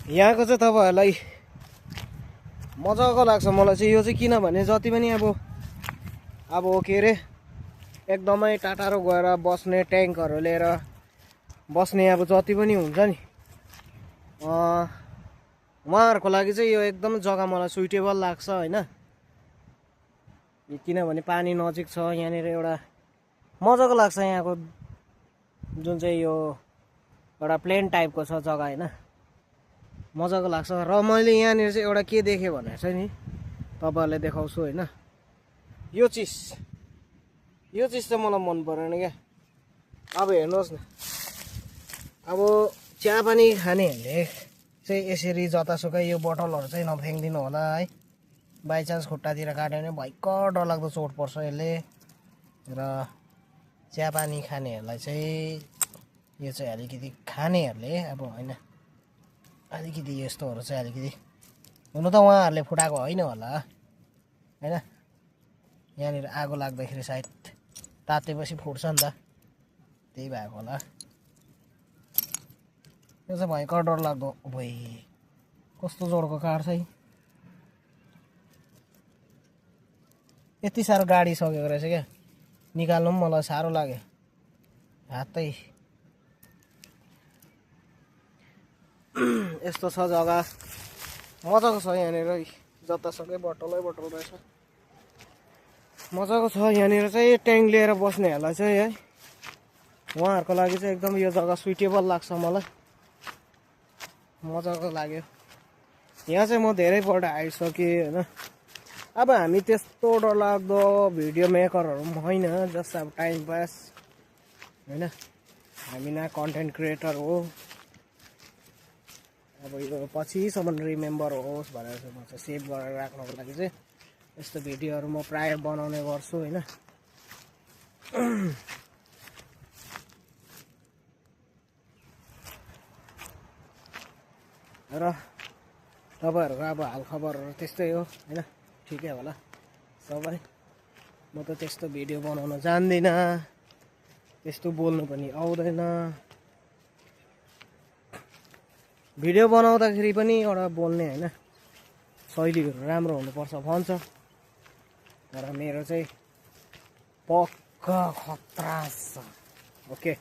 यहाँको चाहिँ तपाईँहरूलाई मजाको लाग्छ मलाई चाहिँ यो चाहिँ किनभने जति पनि अब के अरे एकदमै टाटारो गएर बस्ने ट्याङ्कहरू लिएर बस्ने अब जति पनि हुन्छ नि उहाँहरूको लागि चाहिँ यो एकदम जग्गा मलाई सुइटेबल लाग्छ होइन। किनभने पानी नजिक छ यहाँनिर एउटा मजाको लाग्छ यहाँको जुन चाहिँ यो एउटा प्लेन टाइपको छ जग्गा होइन मजाको लाग्छ। र मैले यहाँनिर चाहिँ एउटा के देखेँ भने चाहिँ नि तपाईँहरूलाई देखाउँछु होइन। यो चिज चाहिँ मलाई मन परेन क्या। अब हेर्नुहोस् न अब चियापानी खानेहरूले चाहिँ यसरी जतासुकै यो बोतलहरू चाहिँ नफ्याँकिदिनु होला है। बाइचान्स खुट्टातिर काट्यो भने भयङ्कर डरलाग्दो चोट पर्छ यसले। र चियापानी खानेहरूलाई चाहिँ यो चाहिँ अलिकति खानेहरूले अब होइन अलिकति यस्तोहरू चाहिँ अलिकति हुनु त उहाँहरूले फुटाएको होइन होला होइन। यहाँनिर आगो लाग्दाखेरि सायद तातेपछि फुट्छ नि त त्यही भएको होला। यो चाहिँ भयङ्कर डरलाग्दो भइ कस्तो जोडको कार छ यति साह्रो गाडी सकेको रहेछ क्या। निकाल्नु पनि मलाई साह्रो लाग्यो हातै। यस्तो छ जग्गा मजाको छ यहाँनिर जतासुकै बोतलै बोतल रहेछ मजाको छ यहाँनिर चाहिँ। ट्याङ्क लिएर बस्नेहरूलाई चाहिँ है उहाँहरूको लागि चाहिँ एकदम यो जग्गा सुइटेबल लाग्छ मलाई मजाको लाग्यो। यहाँ चाहिँ म धेरैपल्ट आइसकेँ होइन। अब हामी त्यस्तो डरलाग्दो भिडियो मेकरहरू पनि होइन जस्ट अब टाइम पास होइन। हामी न कन्टेन्ट क्रिएटर हो अब यो पछिसम्म रिमेम्बर होस् भनेर चाहिँ म चाहिँ सेभ गरेर राख्नको लागि चाहिँ यस्तो भिडियोहरू म प्राय बनाउने गर्छु होइन। र तपाईँहरूको अब हालखबरहरू त्यस्तै हो होइन ठिकै होला सबै। म त त्यस्तो भिडियो बनाउन जान्दिनँ त्यस्तो बोल्नु पनि आउँदैन। भिडियो बनाउँदाखेरि पनि एउटा बोल्ने होइन शैलीहरू राम्रो हुनुपर्छ भन्छ तर मेरो चाहिँ पक्का खतरा छ। ओके।